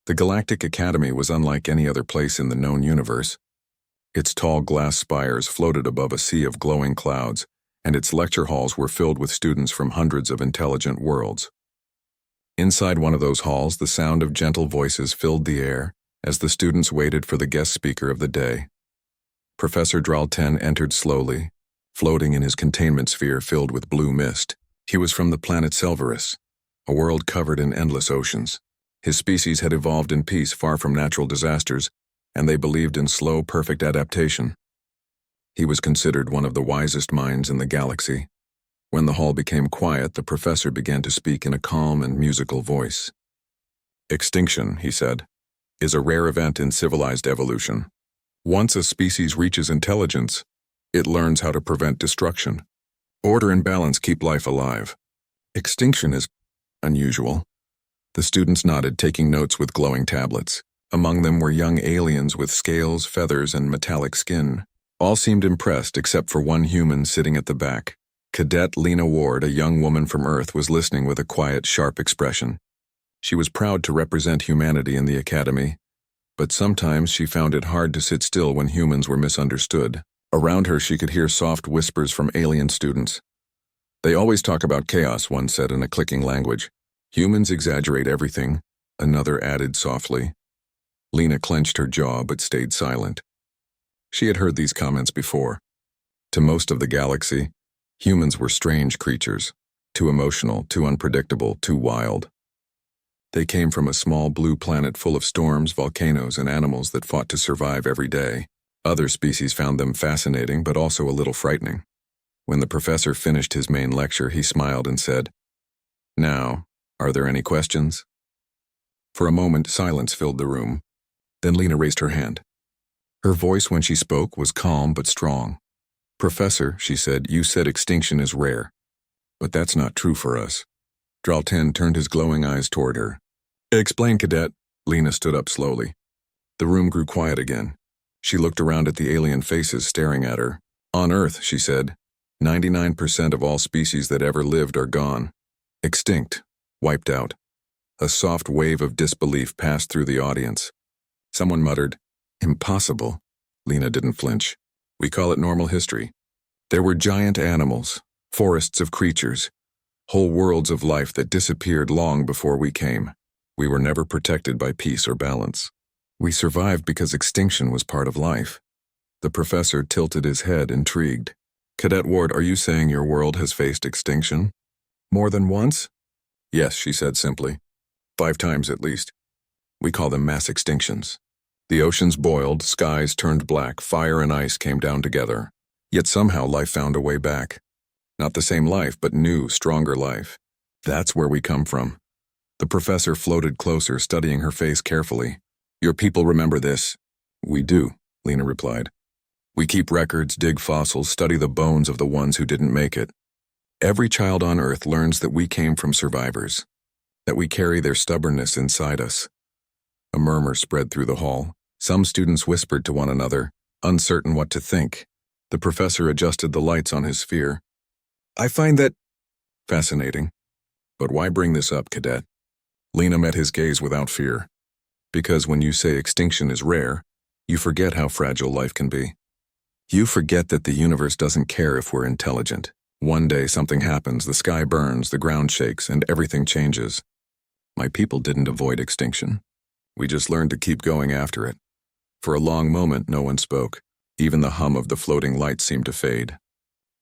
The Galactic Academy was unlike any other place in the known universe. Its tall glass spires floated above a sea of glowing clouds, and its lecture halls were filled with students from hundreds of intelligent worlds. Inside one of those halls, the sound of gentle voices filled the air as the students waited for the guest speaker of the day. Professor Dralten entered slowly, floating in his containment sphere filled with blue mist. He was from the planet Selvarus, a world covered in endless oceans. His species had evolved in peace far from natural disasters, and they believed in slow, perfect adaptation. He was considered one of the wisest minds in the galaxy. When the hall became quiet, the professor began to speak in a calm and musical voice. Extinction, he said, is a rare event in civilized evolution. Once a species reaches intelligence, it learns how to prevent destruction. Order and balance keep life alive. Extinction is unusual. The students nodded, taking notes with glowing tablets. Among them were young aliens with scales, feathers, and metallic skin. All seemed impressed except for one human sitting at the back. Cadet Lena Ward, a young woman from Earth, was listening with a quiet, sharp expression. She was proud to represent humanity in the academy, but sometimes she found it hard to sit still when humans were misunderstood. Around her, she could hear soft whispers from alien students. They always talk about chaos, one said in a clicking language. Humans exaggerate everything, another added softly. Lena clenched her jaw but stayed silent. She had heard these comments before. To most of the galaxy, humans were strange creatures, too emotional, too unpredictable, too wild. They came from a small blue planet full of storms, volcanoes, and animals that fought to survive every day. Other species found them fascinating but also a little frightening. When the professor finished his main lecture, he smiled and said, "Now, are there any questions?" For a moment, silence filled the room. Then Lena raised her hand. Her voice when she spoke was calm but strong. "Professor," she said, "you said extinction is rare. But that's not true for us." Dralten turned his glowing eyes toward her. "Explain, Cadet." Lena stood up slowly. The room grew quiet again. She looked around at the alien faces staring at her. "On Earth," she said, 99% of all species that ever lived are gone. Extinct. Wiped out." A soft wave of disbelief passed through the audience. Someone muttered, "Impossible." Lena didn't flinch. "We call it normal history. There were giant animals, forests of creatures, whole worlds of life that disappeared long before we came. We were never protected by peace or balance. We survived because extinction was part of life." The professor tilted his head, intrigued. "Cadet Ward, are you saying your world has faced extinction? More than once?" "Yes," she said simply. 5 times at least. We call them mass extinctions. The oceans boiled, skies turned black, fire and ice came down together. Yet somehow life found a way back. Not the same life, but new, stronger life. That's where we come from." The professor floated closer, studying her face carefully. "Your people remember this?" "We do," Lena replied. "We keep records, dig fossils, study the bones of the ones who didn't make it. Every child on Earth learns that we came from survivors, that we carry their stubbornness inside us." A murmur spread through the hall. Some students whispered to one another, uncertain what to think. The professor adjusted the lights on his sphere. "I find that fascinating. But why bring this up, Cadet?" Lena met his gaze without fear. "Because when you say extinction is rare, you forget how fragile life can be. You forget that the universe doesn't care if we're intelligent. One day something happens, the sky burns, the ground shakes, and everything changes. My people didn't avoid extinction. We just learned to keep going after it." For a long moment, no one spoke. Even the hum of the floating lights seemed to fade.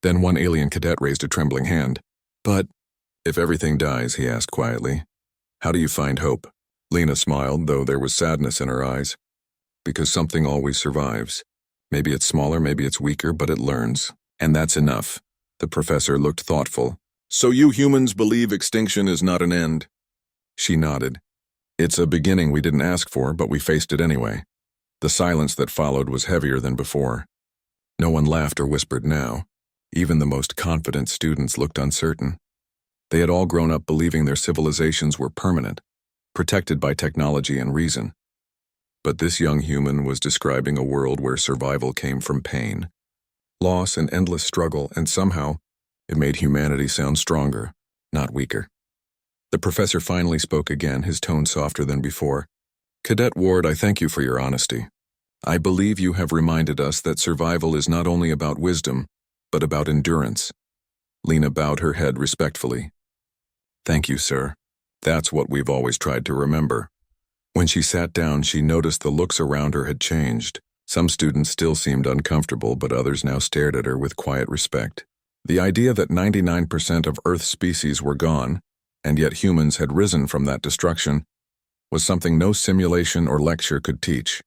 Then one alien cadet raised a trembling hand. "But if everything dies," he asked quietly, "how do you find hope?" Lena smiled, though there was sadness in her eyes. "Because something always survives. Maybe it's smaller, maybe it's weaker, but it learns. And that's enough." The professor looked thoughtful. "So you humans believe extinction is not an end?" She nodded. "It's a beginning we didn't ask for, but we faced it anyway." The silence that followed was heavier than before. No one laughed or whispered now. Even the most confident students looked uncertain. They had all grown up believing their civilizations were permanent, protected by technology and reason. But this young human was describing a world where survival came from pain, loss, and endless struggle, and somehow it made humanity sound stronger, not weaker. The professor finally spoke again, his tone softer than before. Cadet Ward, I thank you for your honesty. I believe you have reminded us that survival is not only about wisdom, but about endurance. Lena bowed her head respectfully. Thank you, sir. That's what we've always tried to remember. When she sat down, she noticed the looks around her had changed. Some students still seemed uncomfortable, but others now stared at her with quiet respect. The idea that 99% of Earth's species were gone, and yet humans had risen from that destruction, was something no simulation or lecture could teach.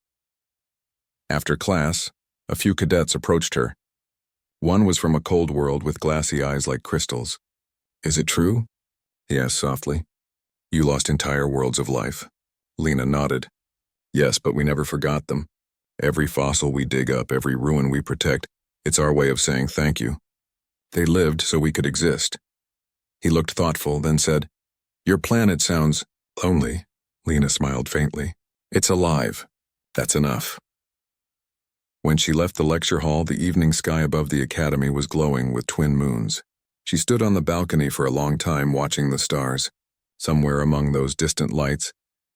After class, a few cadets approached her. One was from a cold world with glassy eyes like crystals. Is it true? He asked softly. You lost entire worlds of life. Lena nodded. Yes, but we never forgot them. Every fossil we dig up, every ruin we protect, it's our way of saying thank you. They lived so we could exist. He looked thoughtful, then said, Your planet sounds lonely. Lena smiled faintly. It's alive. That's enough. When she left the lecture hall, the evening sky above the academy was glowing with twin moons. She stood on the balcony for a long time watching the stars. Somewhere among those distant lights,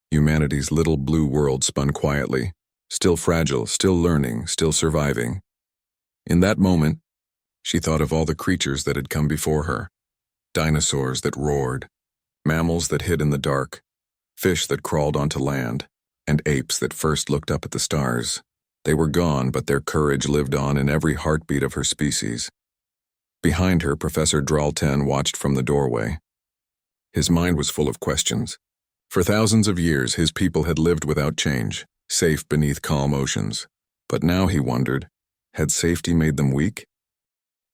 humanity's little blue world spun quietly, still fragile, still learning, still surviving. In that moment, she thought of all the creatures that had come before her. Dinosaurs that roared, mammals that hid in the dark, fish that crawled onto land, and apes that first looked up at the stars. They were gone, but their courage lived on in every heartbeat of her species. Behind her, Professor Dralten watched from the doorway. His mind was full of questions. For thousands of years, his people had lived without change, safe beneath calm oceans. But now he wondered, had safety made them weak?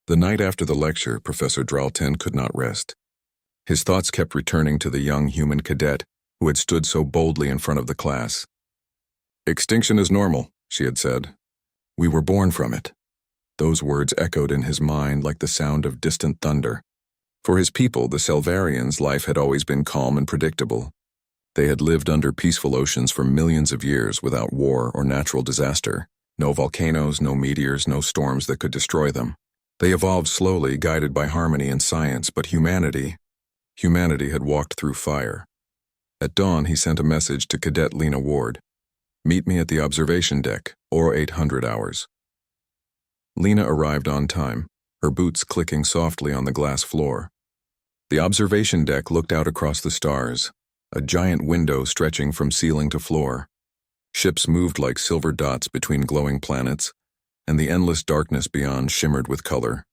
The night after the lecture, Professor Dralten could not rest. His thoughts kept returning to the young human cadet who had stood so boldly in front of the class. Extinction is normal, she had said. We were born from it. Those words echoed in his mind like the sound of distant thunder. For his people, the Selvarians, life had always been calm and predictable. They had lived under peaceful oceans for millions of years without war or natural disaster. No volcanoes, no meteors, no storms that could destroy them. They evolved slowly, guided by harmony and science, but humanity had walked through fire. At dawn, he sent a message to Cadet Lena Ward. Meet me at the observation deck, or 800 hours. Lena arrived on time, her boots clicking softly on the glass floor. The observation deck looked out across the stars, a giant window stretching from ceiling to floor. Ships moved like silver dots between glowing planets, and the endless darkness beyond shimmered with color.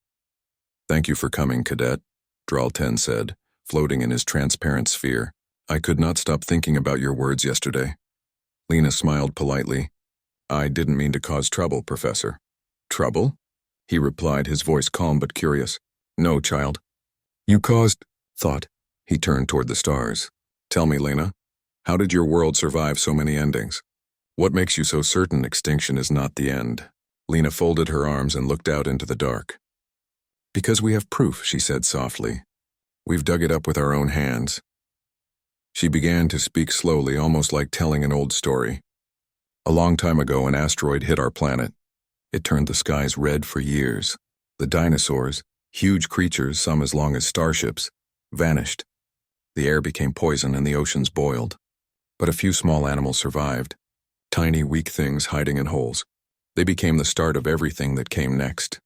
Thank you for coming, Cadet, Dralten said, floating in his transparent sphere. I could not stop thinking about your words yesterday. Lena smiled politely. I didn't mean to cause trouble, Professor. Trouble? He replied, his voice calm but curious. No, child. You caused thought. He turned toward the stars. Tell me, Lena, how did your world survive so many endings? What makes you so certain extinction is not the end? Lena folded her arms and looked out into the dark. Because we have proof, she said softly. We've dug it up with our own hands. She began to speak slowly, almost like telling an old story. A long time ago, an asteroid hit our planet. It turned the skies red for years. The dinosaurs, huge creatures, some as long as starships, vanished. The air became poison and the oceans boiled. But a few small animals survived, tiny, weak things hiding in holes. They became the start of everything that came next.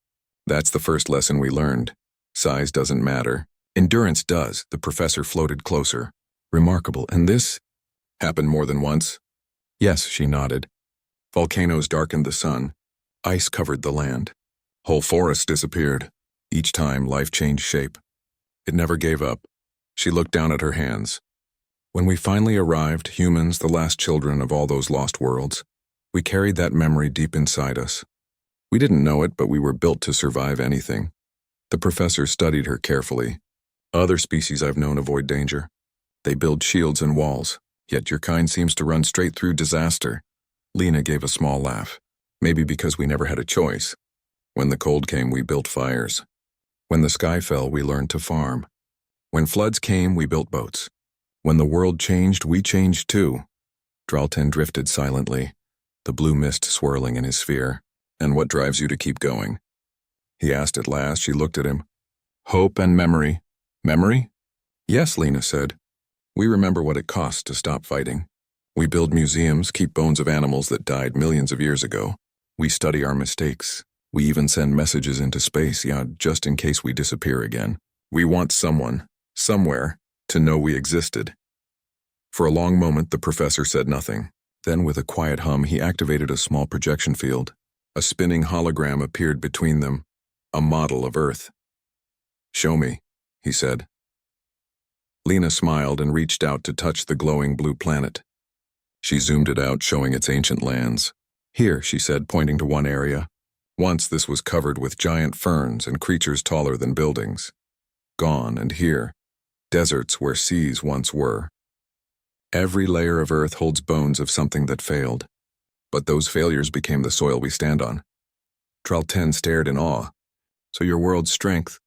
That's the first lesson we learned. Size doesn't matter. Endurance does. The professor floated closer. Remarkable. And this happened more than once? Yes, she nodded. Volcanoes darkened the sun. Ice covered the land. Whole forests disappeared. Each time, life changed shape. It never gave up. She looked down at her hands. When we finally arrived, humans, the last children of all those lost worlds, we carried that memory deep inside us. We didn't know it, but we were built to survive anything. The professor studied her carefully. Other species I've known avoid danger. They build shields and walls, yet your kind seems to run straight through disaster. Lena gave a small laugh. Maybe because we never had a choice. When the cold came, we built fires. When the sky fell, we learned to farm. When floods came, we built boats. When the world changed, we changed too. Dralten drifted silently, the blue mist swirling in his sphere. And what drives you to keep going? He asked at last. She looked at him. Hope and memory. Memory? Yes, Lena said. We remember what it cost to stop fighting. We build museums, keep bones of animals that died millions of years ago. We study our mistakes. We even send messages into space, just in case we disappear again. We want someone, somewhere, to know we existed. For a long moment, the professor said nothing. Then, with a quiet hum, he activated a small projection field. A spinning hologram appeared between them, a model of Earth. "Show me," he said. Lena smiled and reached out to touch the glowing blue planet. She zoomed it out, showing its ancient lands. "Here," she said, pointing to one area. Once this was covered with giant ferns and creatures taller than buildings. Gone, and here, deserts where seas once were. Every layer of Earth holds bones of something that failed. But those failures became the soil we stand on. Dralten stared in awe. "So your world's strength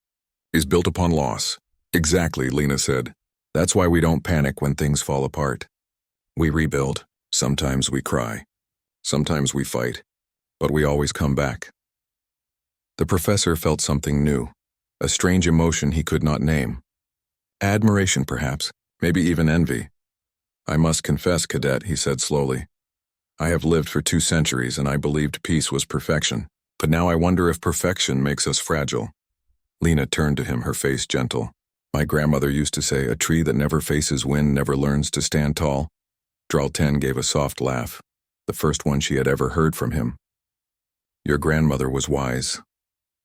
is built upon loss." "Exactly," Lena said. "That's why we don't panic when things fall apart. We rebuild. Sometimes we cry. Sometimes we fight. But we always come back." The professor felt something new, a strange emotion he could not name. Admiration, perhaps, maybe even envy. "I must confess, Cadet," he said slowly. "I have lived for 2 centuries and I believed peace was perfection. But now I wonder if perfection makes us fragile." Lena turned to him, her face gentle. "My grandmother used to say, a tree that never faces wind never learns to stand tall." Dralten gave a soft laugh, the first one she had ever heard from him. "Your grandmother was wise.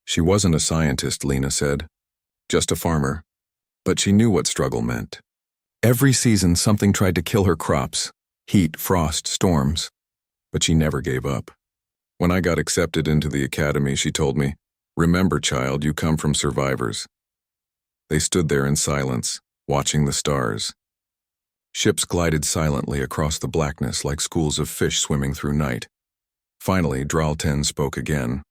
She wasn't a scientist," Lena said. "Just a farmer. But she knew what struggle meant. Every season something tried to kill her crops. Heat, frost, storms. But she never gave up. When I got accepted into the academy, she told me, 'Remember, child, you come from survivors.'" They stood there in silence, watching the stars. Ships glided silently across the blackness like schools of fish swimming through night. Finally, Dralten spoke again.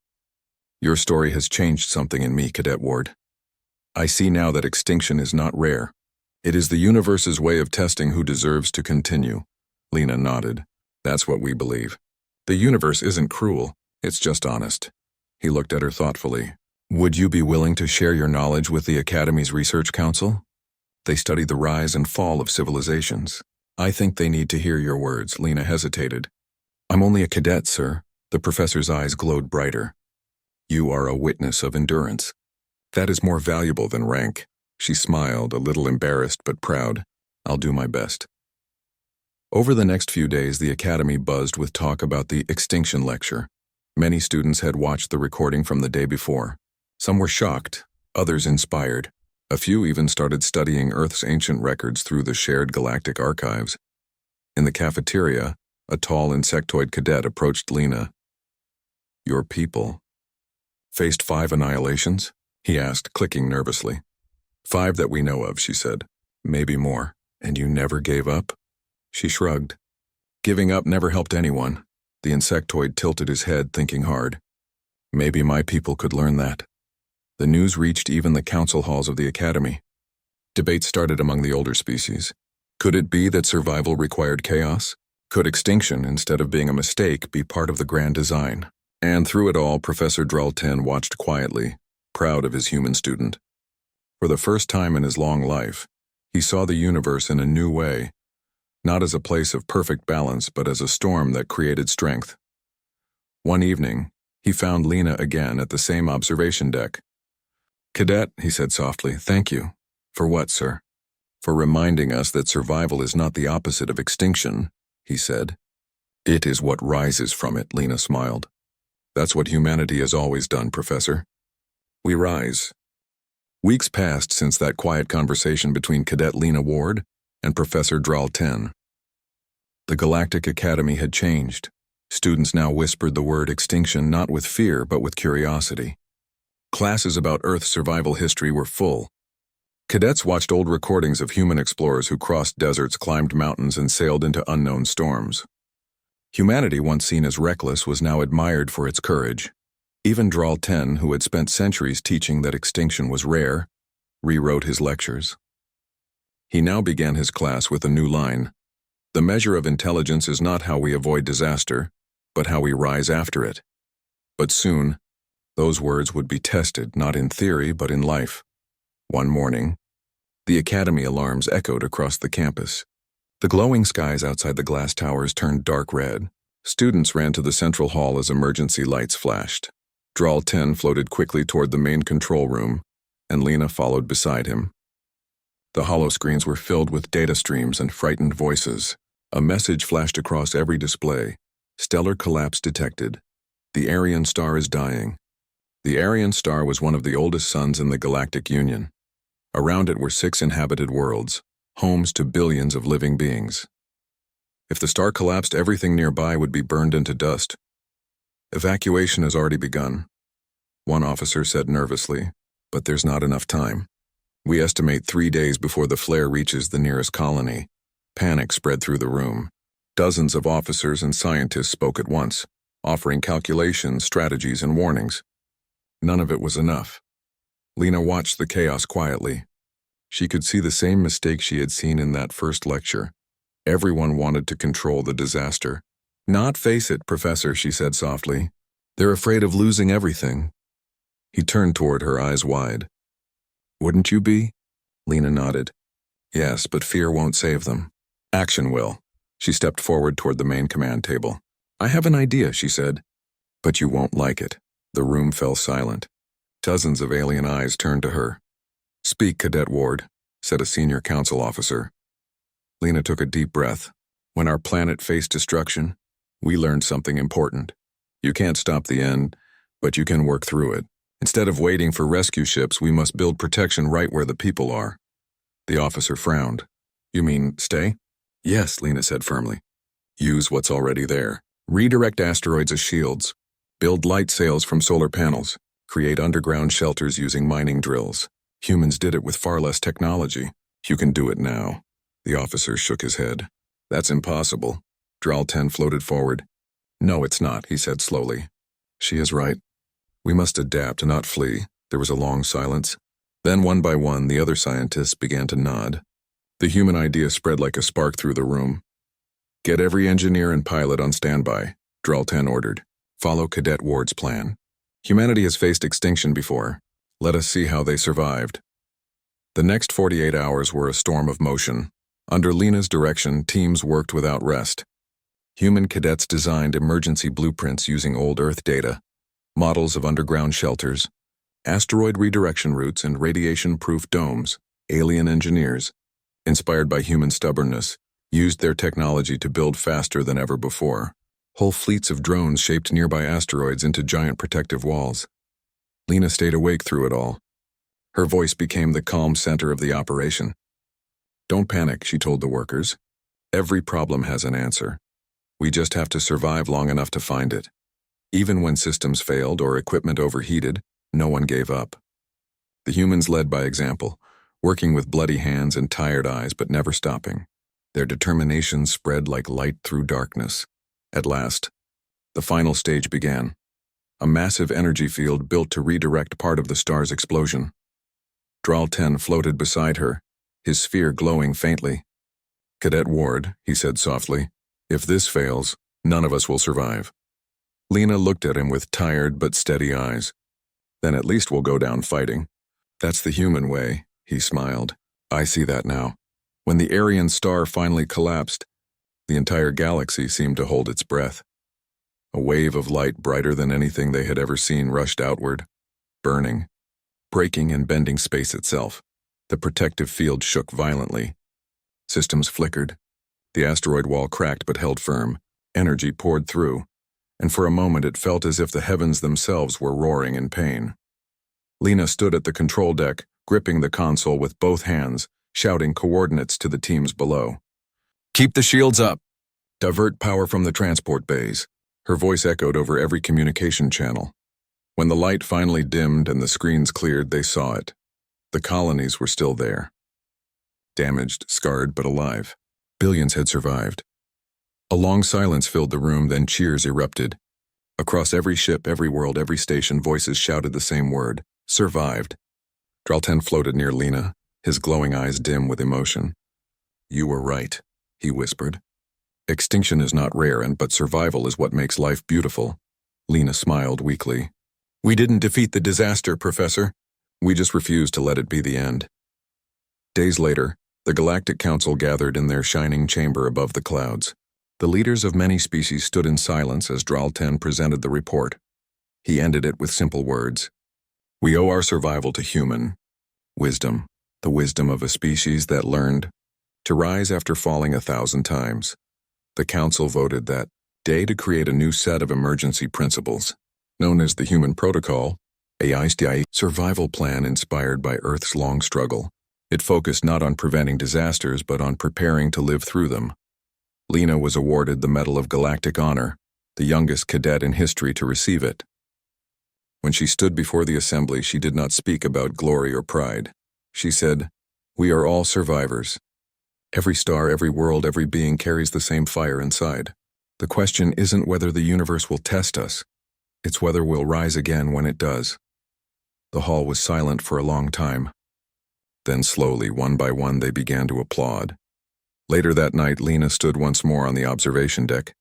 "Your story has changed something in me, Cadet Ward. I see now that extinction is not rare. It is the universe's way of testing who deserves to continue." Lena nodded. "That's what we believe. The universe isn't cruel, it's just honest." He looked at her thoughtfully. "Would you be willing to share your knowledge with the Academy's Research Council? They study the rise and fall of civilizations. I think they need to hear your words." Lena hesitated. "I'm only a cadet, sir." The professor's eyes glowed brighter. "You are a witness of endurance. That is more valuable than rank." She smiled, a little embarrassed but proud. "I'll do my best." Over the next few days, the academy buzzed with talk about the Extinction lecture. Many students had watched the recording from the day before. Some were shocked, others inspired. A few even started studying Earth's ancient records through the shared galactic archives. In the cafeteria, a tall insectoid cadet approached Lena. "Your people faced 5 annihilations?" he asked, clicking nervously. "5 that we know of," she said. "Maybe more. And you never gave up?" She shrugged. "Giving up never helped anyone." The insectoid tilted his head, thinking hard. "Maybe my people could learn that." The news reached even the council halls of the academy. Debate started among the older species. Could it be that survival required chaos? Could extinction, instead of being a mistake, be part of the grand design? And through it all, Professor Dralten watched quietly, proud of his human student. For the first time in his long life, he saw the universe in a new way, not as a place of perfect balance, but as a storm that created strength. One evening, he found Lena again at the same observation deck. "Cadet," he said softly, "thank you." "For what, sir?" "For reminding us that survival is not the opposite of extinction," he said. "It is what rises from it," Lena smiled. "That's what humanity has always done, Professor. We rise." Weeks passed since that quiet conversation between Cadet Lena Ward and Professor Dralten. The Galactic Academy had changed. Students now whispered the word extinction not with fear but with curiosity. Classes about Earth's survival history were full. Cadets watched old recordings of human explorers who crossed deserts, climbed mountains, and sailed into unknown storms. Humanity, once seen as reckless, was now admired for its courage. Even Dralten, who had spent centuries teaching that extinction was rare, rewrote his lectures. He now began his class with a new line. "The measure of intelligence is not how we avoid disaster, but how we rise after it." But soon, those words would be tested not in theory but in life. One morning, the academy alarms echoed across the campus. The glowing skies outside the glass towers turned dark red. Students ran to the central hall as emergency lights flashed. Drawl 10 floated quickly toward the main control room, and Lena followed beside him. The holoscreens were filled with data streams and frightened voices. A message flashed across every display. Stellar collapse detected. The Aryan star is dying. The Aryan star was one of the oldest suns in the Galactic Union. Around it were 6 inhabited worlds, homes to billions of living beings. If the star collapsed, everything nearby would be burned into dust. Evacuation has already begun, one officer said nervously, but there's not enough time. We estimate 3 days before the flare reaches the nearest colony. Panic spread through the room. Dozens of officers and scientists spoke at once, offering calculations, strategies, and warnings. None of it was enough. Lena watched the chaos quietly. She could see the same mistake she had seen in that first lecture. Everyone wanted to control the disaster. Not face it, Professor, she said softly. They're afraid of losing everything. He turned toward her, eyes wide. Wouldn't you be? Lena nodded. Yes, but fear won't save them. Action will. She stepped forward toward the main command table. I have an idea, she said. But you won't like it. The room fell silent. Dozens of alien eyes turned to her. Speak, Cadet Ward, said a senior council officer. Lena took a deep breath. When our planet faced destruction, we learned something important. You can't stop the end, but you can work through it. Instead of waiting for rescue ships, we must build protection right where the people are. The officer frowned. You mean stay? Yes, Lena said firmly. Use what's already there. Redirect asteroids as shields. Build light sails from solar panels. Create underground shelters using mining drills. Humans did it with far less technology. You can do it now. The officer shook his head. That's impossible. Drawl 10 floated forward. No, it's not, he said slowly. She is right. We must adapt, not flee. There was a long silence. Then one by one, the other scientists began to nod. The human idea spread like a spark through the room. Get every engineer and pilot on standby, Drawl 10 ordered. Follow Cadet Ward's plan. Humanity has faced extinction before. Let us see how they survived. The next 48 hours were a storm of motion. Under Lena's direction, teams worked without rest. Human cadets designed emergency blueprints using old Earth data, models of underground shelters, asteroid redirection routes, and radiation-proof domes. Alien engineers, inspired by human stubbornness, used their technology to build faster than ever before. Whole fleets of drones shaped nearby asteroids into giant protective walls. Lena stayed awake through it all. Her voice became the calm center of the operation. Don't panic, she told the workers. Every problem has an answer. We just have to survive long enough to find it. Even when systems failed or equipment overheated, no one gave up. The humans led by example, working with bloody hands and tired eyes but never stopping. Their determination spread like light through darkness. At last, the final stage began. A massive energy field built to redirect part of the star's explosion. Drawl 10 floated beside her, his sphere glowing faintly. Cadet Ward, he said softly, if this fails, none of us will survive. Lena looked at him with tired but steady eyes. Then at least we'll go down fighting. That's the human way, he smiled. I see that now. When the Aryan star finally collapsed, the entire galaxy seemed to hold its breath. A wave of light brighter than anything they had ever seen rushed outward, burning, breaking and bending space itself. The protective field shook violently. Systems flickered. The asteroid wall cracked but held firm. Energy poured through, and for a moment it felt as if the heavens themselves were roaring in pain. Lena stood at the control deck, gripping the console with both hands, shouting coordinates to the teams below. Keep the shields up. Divert power from the transport bays. Her voice echoed over every communication channel. When the light finally dimmed and the screens cleared, they saw it. The colonies were still there. Damaged, scarred, but alive. Billions had survived. A long silence filled the room, then cheers erupted. Across every ship, every world, every station, voices shouted the same word. Survived. Drawl 10 floated near Lena, his glowing eyes dim with emotion. You were right, he whispered. Extinction is not rare, but survival is what makes life beautiful. Lena smiled weakly. We didn't defeat the disaster, Professor. We just refused to let it be the end. Days later, The Galactic Council gathered in their shining chamber above the clouds. The leaders of many species stood in silence as Dralten presented the report. He ended it with simple words. We owe our survival to human wisdom, the wisdom of a species that learned to rise after falling 1,000 times. The Council voted that day to create a new set of emergency principles, known as the Human Protocol, a HFY survival plan inspired by Earth's long struggle. It focused not on preventing disasters but on preparing to live through them. Lena was awarded the Medal of Galactic Honor, the youngest cadet in history to receive it. When she stood before the assembly, she did not speak about glory or pride. She said, "We are all survivors. Every star, every world, every being carries the same fire inside. The question isn't whether the universe will test us. It's whether we'll rise again when it does." The hall was silent for a long time. Then slowly, one by one, they began to applaud. Later that night, Lena stood once more on the observation deck.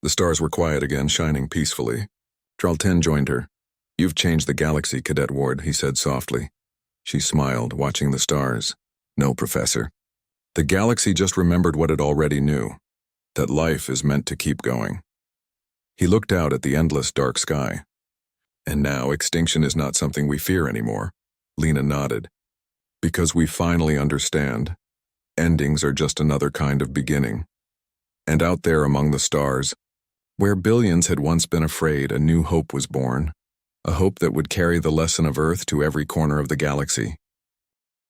The stars were quiet again, shining peacefully. Dralten joined her. "You've changed the galaxy, Cadet Ward," he said softly. She smiled, watching the stars. "No, Professor. The galaxy just remembered what it already knew, that life is meant to keep going." He looked out at the endless dark sky. "And now extinction is not something we fear anymore." Lena nodded. "Because we finally understand. Endings are just another kind of beginning." And out there among the stars, where billions had once been afraid, a new hope was born. A hope that would carry the lesson of Earth to every corner of the galaxy.